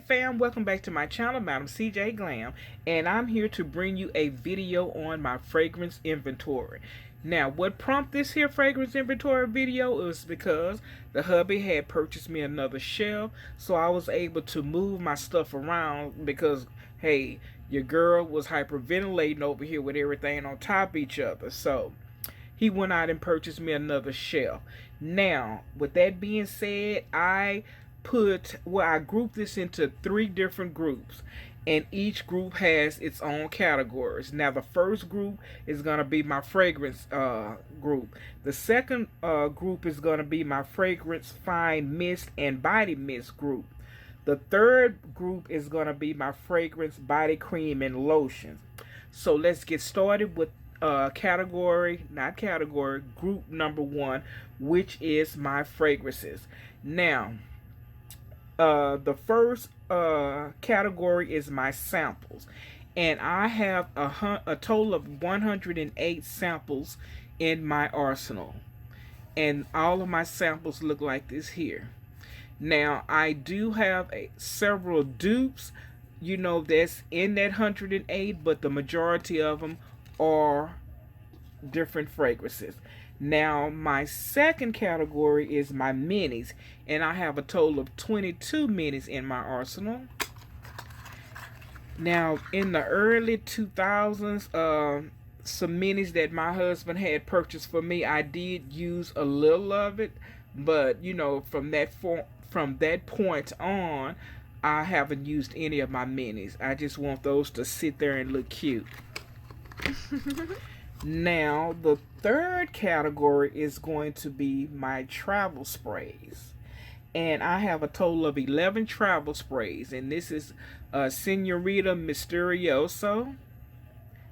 fam, welcome back to my channel, Madam CJ Glam, and I'm here to bring you a video on my fragrance inventory. Now, what prompted this here fragrance inventory video is because the hubby had purchased me another shelf, so I was able to move my stuff around because, hey, your girl was hyperventilating over here with everything on top of each other, so he went out and purchased me another shelf. Now, with that being said, I grouped this into 3 different groups, and each group has its own categories. Now, the first group is going to be my fragrance group. The second group is going to be my fragrance fine mist and body mist group. The third group is going to be my fragrance body cream and lotions. So let's get started with group number 1, which is my fragrances. Now, the first category is my samples, and I have a total of 108 samples in my arsenal, and all of my samples look like this here. Now, I do have several dupes, that's in that 108, but the majority of them are different fragrances. Now, my second category is my minis, and I have a total of 22 minis in my arsenal. Now, in the early 2000s, some minis that my husband had purchased for me, I did use a little of it, but from that point on, I haven't used any of my minis. I just want those to sit there and look cute. Now, the third category is going to be my travel sprays. And I have a total of 11 travel sprays. And this is Senorita Misterioso.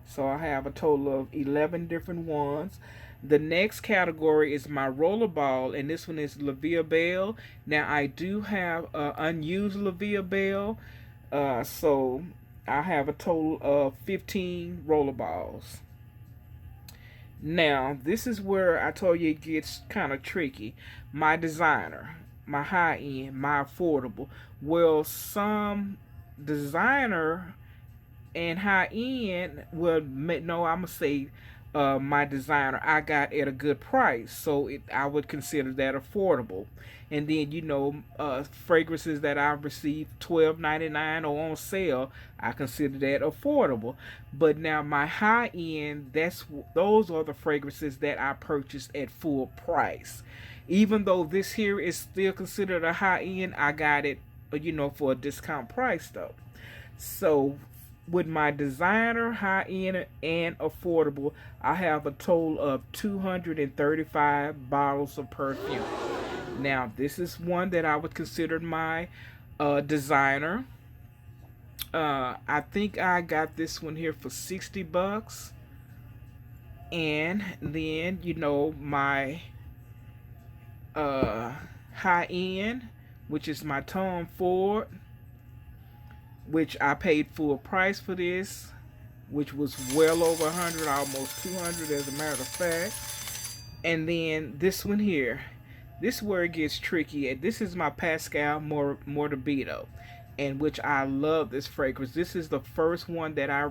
So I have a total of 11 different ones. The next category is my rollerball, and this one is La Vie Belle. Now, I do have unused La Vie Belle. So I have a total of 15 rollerballs. Now, this is where I told you it gets kind of tricky. My designer, my high-end, my affordable. Well, some designer and high-end, well, no, I'm going to say my designer I got at a good price, so I would consider that affordable. And then fragrances that I've received $12.99 or on sale, I consider that affordable. But now my high end, those are the fragrances that I purchased at full price. Even though this here is still considered a high end, I got it for a discount price though. So with my designer, high end, and affordable, I have a total of 235 bottles of perfume. Now, this is one that I would consider my designer. I think I got this one here for $60. And then, my high end, which is my Tom Ford, which I paid full price for this, which was well over 100, almost 200 as a matter of fact. And then this one here, this is where it gets tricky. This is my Pascal Morbido, and which I love this fragrance. This is the first one that I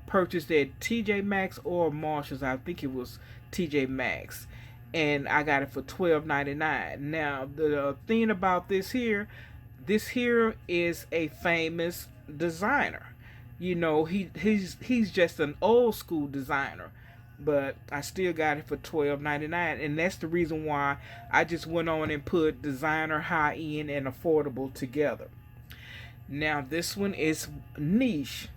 purchased at TJ Maxx or Marshalls. I think it was TJ Maxx, and I got it for $12.99. Now, the thing about this here is a famous designer. He's just an old school designer, but I still got it for $12.99, and that's the reason why I just went on and put designer, high end, and affordable together. Now, this one is niche.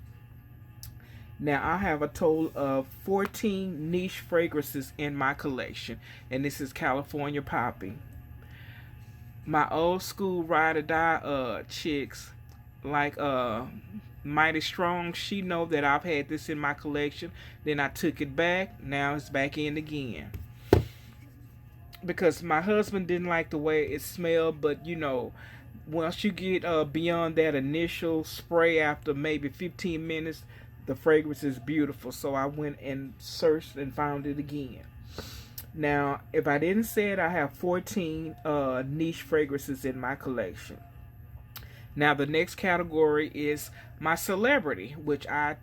Now, I have a total of 14 niche fragrances in my collection, and this is California Poppy. My old school ride or die chicks like Mighty Strong, she know that I've had this in my collection. Then I took it back. Now it's back in again. Because my husband didn't like the way it smelled, but once you get beyond that initial spray, after maybe 15 minutes, the fragrance is beautiful. So I went and searched and found it again. Now, if I didn't say it, I have 14 niche fragrances in my collection. Now the next category is my celebrity, which I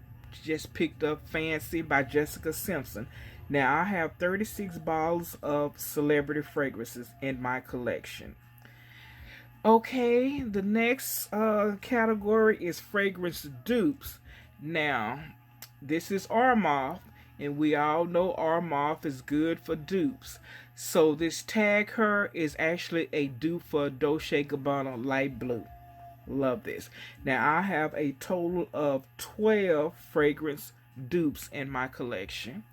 just picked up, Fancy by Jessica Simpson. Now I have 36 bottles of celebrity fragrances in my collection. Okay, the next category is fragrance dupes. Now, this is Armand, and we all know Armand is good for dupes. So this Tag Her is actually a dupe for Dolce & Gabbana Light Blue. Love this. Now I have a total of 12 fragrance dupes in my collection.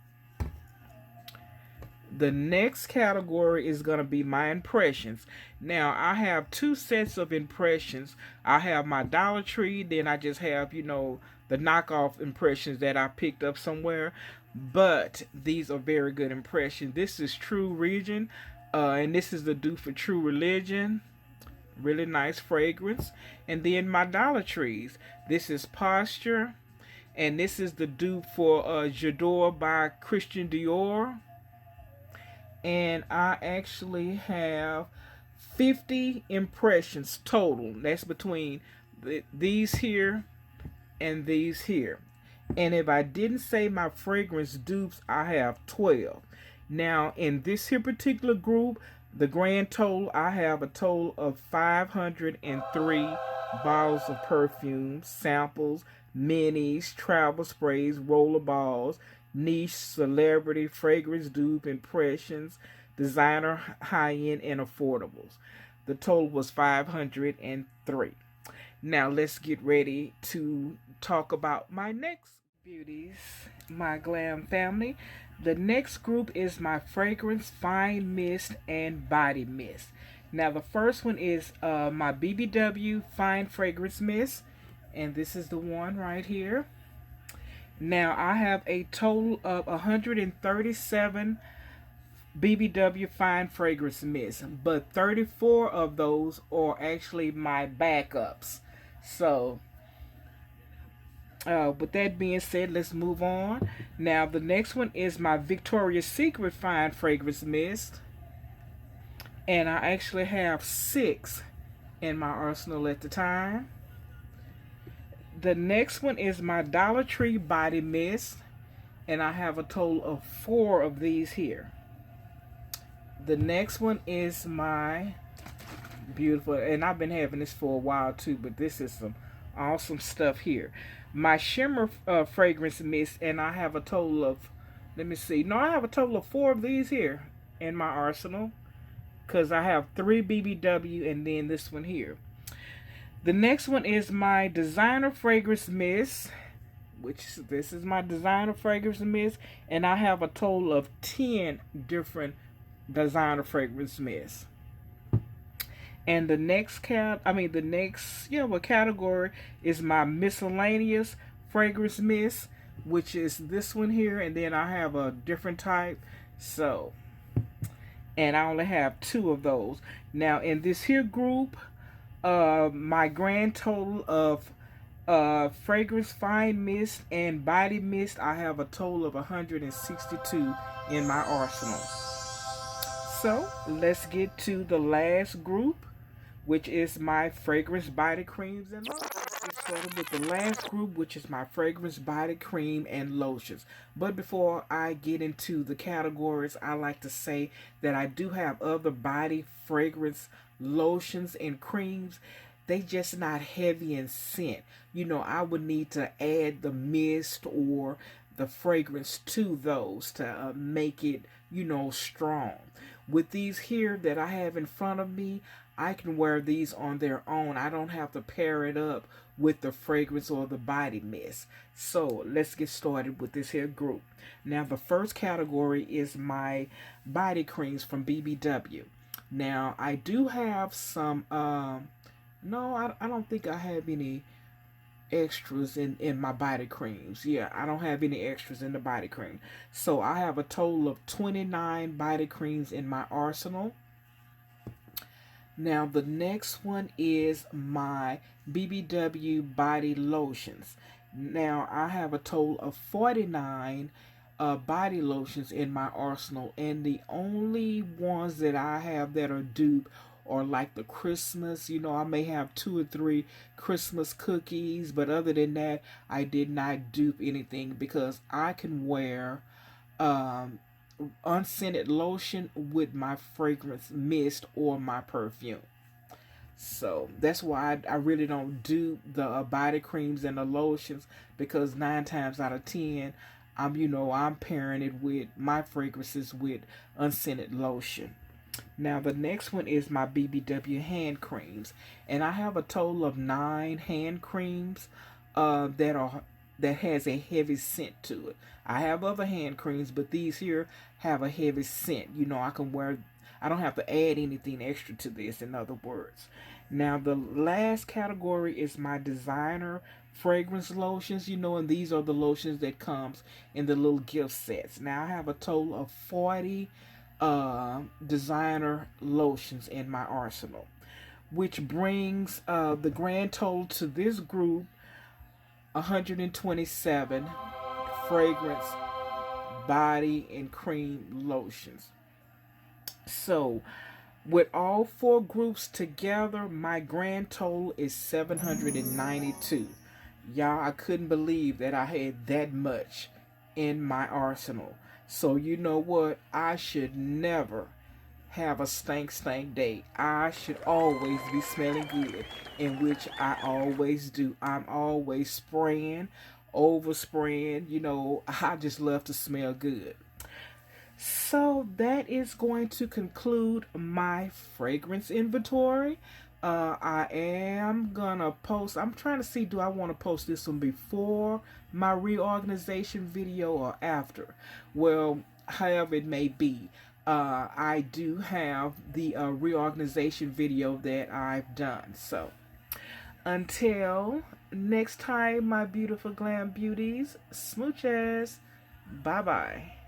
The next category is going to be my impressions. Now I have two sets of impressions. I have my Dollar Tree, then I just have, the knockoff impressions that I picked up somewhere. But these are very good impressions. This is True Religion, and this is the dupe for True Religion. Really nice fragrance. And then my Dollar Trees. This is Posture, and this is the dupe for J'adore by Christian Dior. And I actually have 50 impressions total. That's between these here and these here. And if I didn't say my fragrance dupes, I have 12. Now in this here particular group, the grand total, I have a total of 503 bottles of perfumes, samples, minis, travel sprays, roller balls, niche, celebrity, fragrance dupe, impressions, designer, high-end, and affordables. The total was 503. Now let's get ready to talk about my next beauties, my glam family. The next group is my fragrance fine mist and body mist. Now the first one is my Bbw fine fragrance mist, and this is the one right here. Now I have a total of 137 Bbw fine fragrance mist, but 34 of those are actually my backups. So with that being said, let's move on. Now the next one is my Victoria's Secret fine fragrance mist, and I actually have 6 in my arsenal at the time. The next one is my Dollar Tree body mist, and I have a total of 4 of these here. The next one is my beautiful, and I've been having this for a while too, but this is some awesome stuff here. My Shimmer fragrance mist, and I have a total of, I have a total of 4 of these here in my arsenal, because I have 3 Bbw and then this one here. The next one is my designer fragrance mist, this is my designer fragrance mist, and I have a total of 10 different designer fragrance mists. And the next category is my Miscellaneous fragrance mist, which is this one here, and then I have a different type. So, and I only have 2 of those. Now in this here group, my grand total of fragrance fine mist and body mist, I have a total of 162 in my arsenal. So let's get to the last group, which is my fragrance body creams and lotions. Let's start with the last group, which is my fragrance body cream and lotions. But before I get into the categories, I like to say that I do have other body fragrance lotions and creams. They just not heavy in scent. I would need to add the mist or the fragrance to those to make it, strong. With these here that I have in front of me, I can wear these on their own. I don't have to pair it up with the fragrance or the body mist. So let's get started with this here group. Now the first category is my body creams from Bbw. Now I do have some, no, I don't think I have any extras in my body creams. Yeah, I don't have any extras in the body cream. So I have a total of 29 body creams in my arsenal. Now the next one is my Bbw Body Lotions. Now I have a total of 49 body lotions in my arsenal, and the only ones that I have that are dupe or like the Christmas. You know, I may have 2 or 3 Christmas cookies, but other than that, I did not dupe anything because I can wear um, unscented lotion with my fragrance mist or my perfume. So that's why I really don't do the body creams and the lotions, because 9 times out of 10, I'm pairing it with my fragrances with unscented lotion. Now the next one is my Bbw hand creams, and I have a total of 9 hand creams that has a heavy scent to it. I have other hand creams, but these here have a heavy scent. You know, I can wear. I don't have to add anything extra to this. In other words, now the last category is my designer fragrance lotions. You know, and these are the lotions that comes in the little gift sets. Now I have a total of 40 designer lotions in my arsenal, which brings the grand total to this group 127 fragrance body and cream lotions. So, with all 4 groups together, my grand total is 792. Y'all, I couldn't believe that I had that much in my arsenal. So, you know what? I should never have a stank day. I should always be smelling good, in which I always do. I'm always spraying, overspraying. You know, I just love to smell good. So that is going to conclude my fragrance inventory. I am gonna post. I'm trying to see, do I want to post this one before my reorganization video or after? Well, however it may be, I do have the reorganization video that I've done. So until next time, my beautiful glam beauties, smooches. Bye bye.